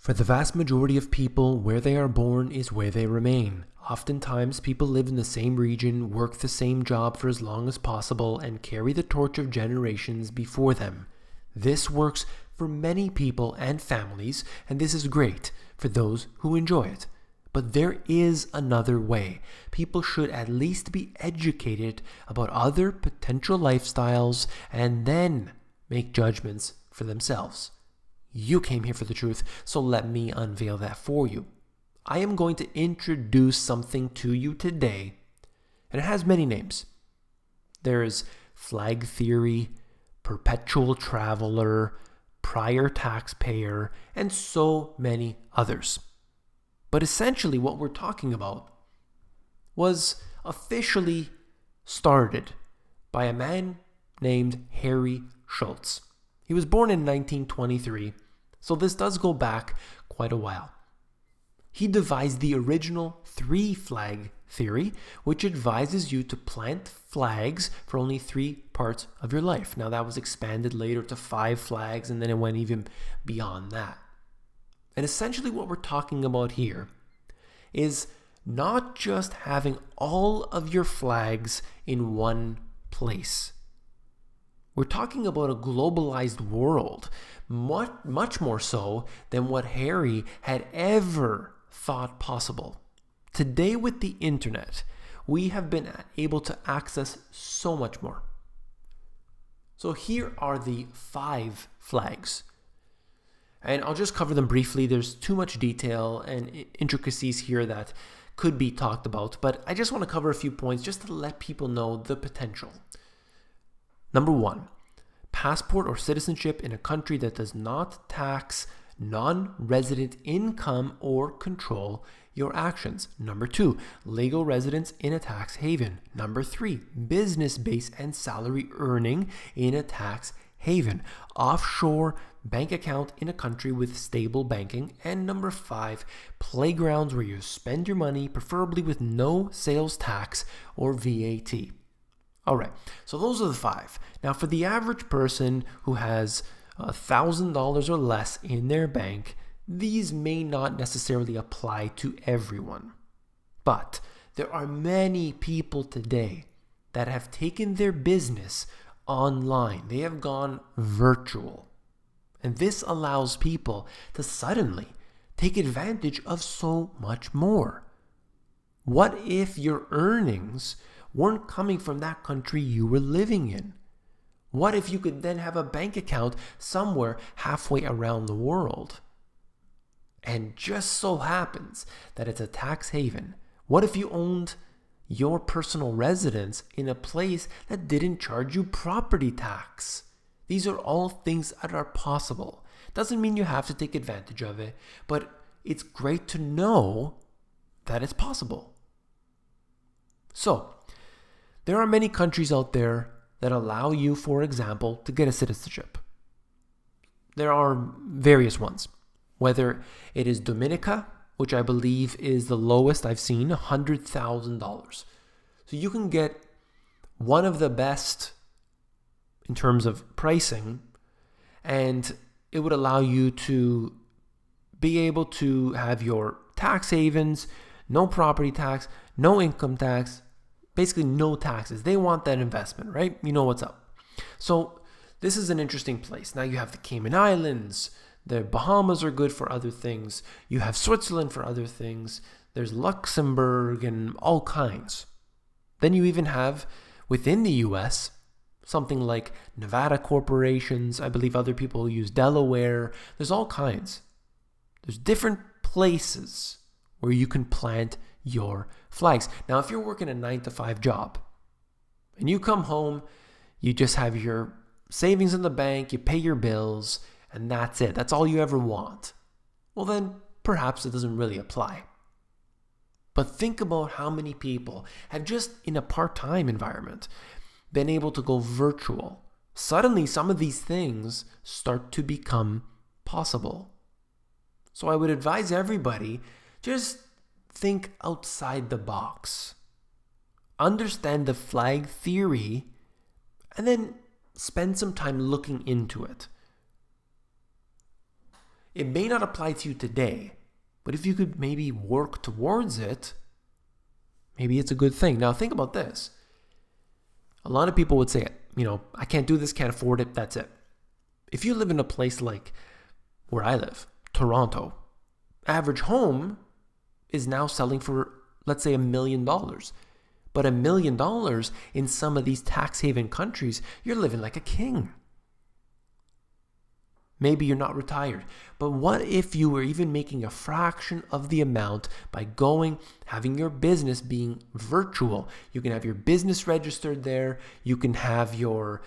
For the vast majority of people, where they are born is where they remain. Oftentimes, people live in the same region, work the same job for as long as possible, and carry the torch of generations before them. This works for many people and families, and this is great for those who enjoy it. But there is another way. People should at least be educated about other potential lifestyles and then make judgments for themselves. You came here for the truth, so let me unveil that for you. I am going to introduce something to you today, and it has many names. There's flag theory, perpetual traveler, prior taxpayer, and so many others. But essentially what we're talking about was officially started by a man named Harry Schultz. He was born in 1923, so this does go back quite a while. He devised the original 3-flag theory, which advises you to plant flags for only 3 parts of your life. Now that was expanded later to 5 flags, and then it went even beyond that. And essentially what we're talking about here is not just having all of your flags in one place. We're talking about a globalized world, much more so than what Harry had ever thought possible. Today with the internet, we have been able to access so much more. So here are the 5 flags. And I'll just cover them briefly. There's too much detail and intricacies here that could be talked about, but I just want to cover a few points just to let people know the potential. Number 1, passport or citizenship in a country that does not tax non-resident income or control your actions. Number 2, legal residence in a tax haven. Number 3, business base and salary earning in a tax haven. Offshore bank account in a country with stable banking. And number 5, playgrounds where you spend your money, preferably with no sales tax or VAT. All right, so those are the 5. Now, for the average person who has $1,000 or less in their bank, these may not necessarily apply to everyone. But there are many people today that have taken their business online. They have gone virtual. And this allows people to suddenly take advantage of so much more. What if your earnings weren't coming from that country you were living in? What if you could then have a bank account somewhere halfway around the world? And just so happens that it's a tax haven. What if you owned your personal residence in a place that didn't charge you property tax? These are all things that are possible. Doesn't mean you have to take advantage of it, but it's great to know that it's possible. So, there are many countries out there that allow you, for example, to get a citizenship. There are various ones, whether it is Dominica, which I believe is the lowest I've seen, $100,000. So you can get one of the best in terms of pricing, and it would allow you to be able to have your tax havens, no property tax, no income tax, basically no taxes. They want that investment, right? You know what's up. So this is an interesting place. Now you have the Cayman Islands. The Bahamas are good for other things. You have Switzerland for other things. There's Luxembourg and all kinds. Then you even have, within the US, something like Nevada corporations. I believe other people use Delaware. There's all kinds. There's different places where you can plant your flags. Now, if you're working a 9-to-5 job and you come home, you just have your savings in the bank, you pay your bills, and that's it. That's all you ever want. Well, then perhaps it doesn't really apply. But think about how many people have just in a part-time environment been able to go virtual. Suddenly, some of these things start to become possible. So I would advise everybody, just think outside the box. Understand the flag theory, and then spend some time looking into it. It may not apply to you today, but if you could maybe work towards it, maybe it's a good thing. Now think about this. A lot of people would say, I can't do this, can't afford it, that's it. If you live in a place like where I live, Toronto, average home is now selling for, let's say, $1 million. But $1 million in some of these tax haven countries, you're living like a king. Maybe you're not retired, but what if you were even making a fraction of the amount by having your business being virtual? You can have your business registered there, you can have your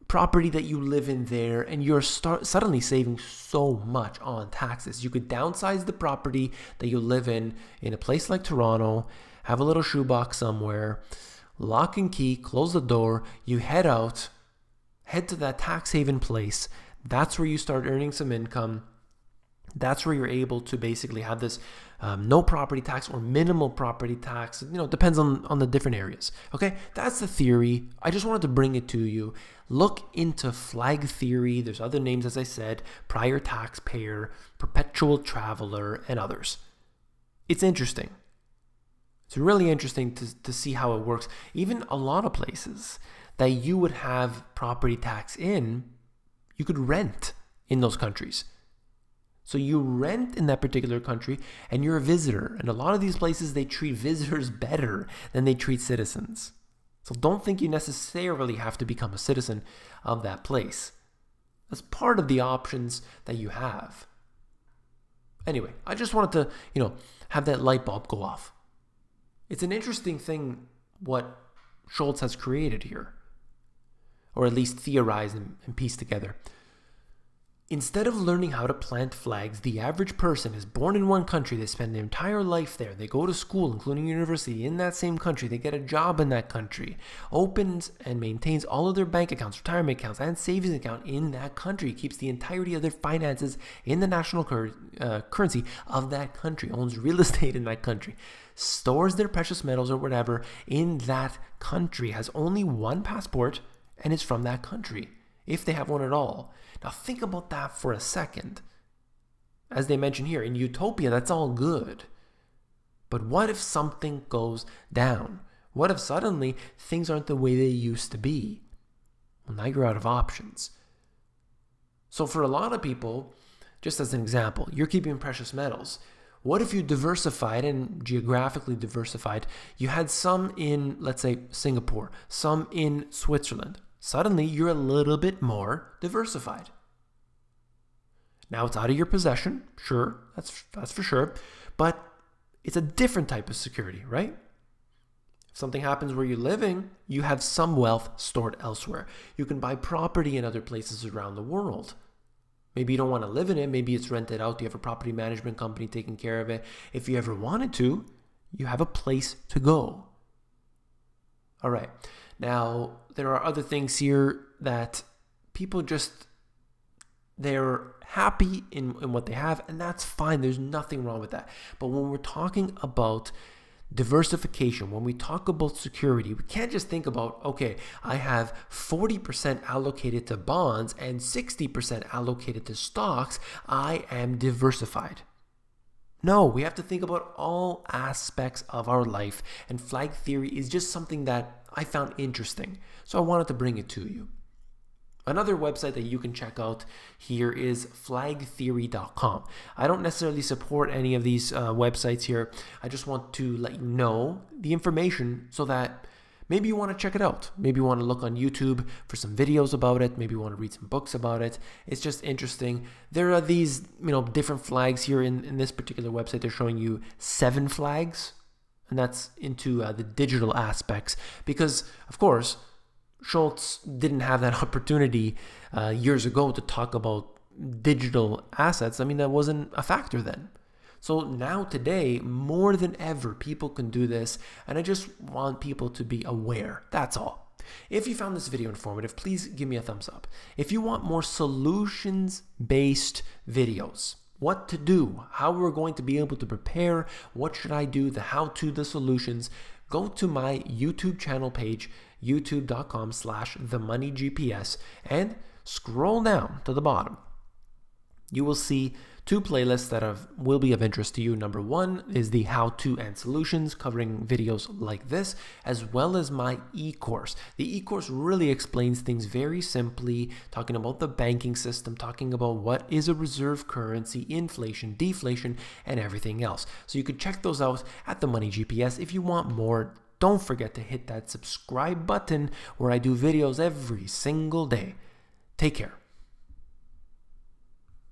property that you live in there, and you're suddenly saving so much on taxes. You could downsize the property that you live in a place like Toronto, have a little shoebox somewhere, lock and key, close the door, you head to that tax haven place. That's where you start earning some income. That's where you're able to basically have this no property tax or minimal property tax. It depends on the different areas. Okay, that's the theory. I just wanted to bring it to you. Look into flag theory. There's other names, as I said, prior taxpayer, perpetual traveler, and others. It's interesting. It's really interesting to see how it works. Even a lot of places that you would have property tax in, you could rent in those countries. So you rent in that particular country and you're a visitor. And a lot of these places, they treat visitors better than they treat citizens. So don't think you necessarily have to become a citizen of that place. That's part of the options that you have. Anyway, I just wanted to, have that light bulb go off. It's an interesting thing what Schultz has created here, or at least theorized and pieced together. Instead of learning how to plant flags, the average person is born in one country. They spend their entire life there. They go to school, including university, in that same country. They get a job in that country. Opens and maintains all of their bank accounts, retirement accounts, and savings account in that country. Keeps the entirety of their finances in the national currency of that country. Owns real estate in that country. Stores their precious metals or whatever in that country. Has only one passport and is from that country, if they have one at all. Now think about that for a second. As they mention here, in utopia, that's all good. But what if something goes down? What if suddenly things aren't the way they used to be? Well, now you're out of options. So for a lot of people, just as an example, you're keeping precious metals. What if you diversified and geographically diversified? You had some in, let's say, Singapore, some in Switzerland. Suddenly, you're a little bit more diversified. Now it's out of your possession, sure, that's for sure, but it's a different type of security, right? If something happens where you're living, you have some wealth stored elsewhere. You can buy property in other places around the world. Maybe you don't want to live in it, maybe it's rented out, you have a property management company taking care of it. If you ever wanted to, you have a place to go. All right. Now, there are other things here that people they're happy in what they have, and that's fine. There's nothing wrong with that. But when we're talking about diversification, when we talk about security, we can't just think about, okay, I have 40% allocated to bonds and 60% allocated to stocks. I am diversified. No, we have to think about all aspects of our life, and flag theory is just something that I found interesting, so I wanted to bring it to you. Another website that you can check out here is flagtheory.com. I don't necessarily support any of these websites here. I just want to let you know the information so that maybe you want to check it out. Maybe you want to look on YouTube for some videos about it. Maybe you want to read some books about it. It's just interesting. There are these, different flags here in this particular website. They're showing you 7 flags, and that's into the digital aspects because, of course, Schultz didn't have that opportunity years ago to talk about digital assets. I mean, that wasn't a factor then. So now today, more than ever, people can do this, and I just want people to be aware. That's all. If you found this video informative, please give me a thumbs up. If you want more solutions-based videos, what to do, how we're going to be able to prepare, what should I do, the how-to, the solutions, go to my YouTube channel page, youtube.com/themoneygps, and scroll down to the bottom. you will see two playlists that will be of interest to you. Number one is the how-to and solutions, covering videos like this, as well as my e-course. The e-course really explains things very simply, talking about the banking system, talking about what is a reserve currency, inflation, deflation, and everything else. So you could check those out at the Money GPS. If you want more, don't forget to hit that subscribe button where I do videos every single day. Take care.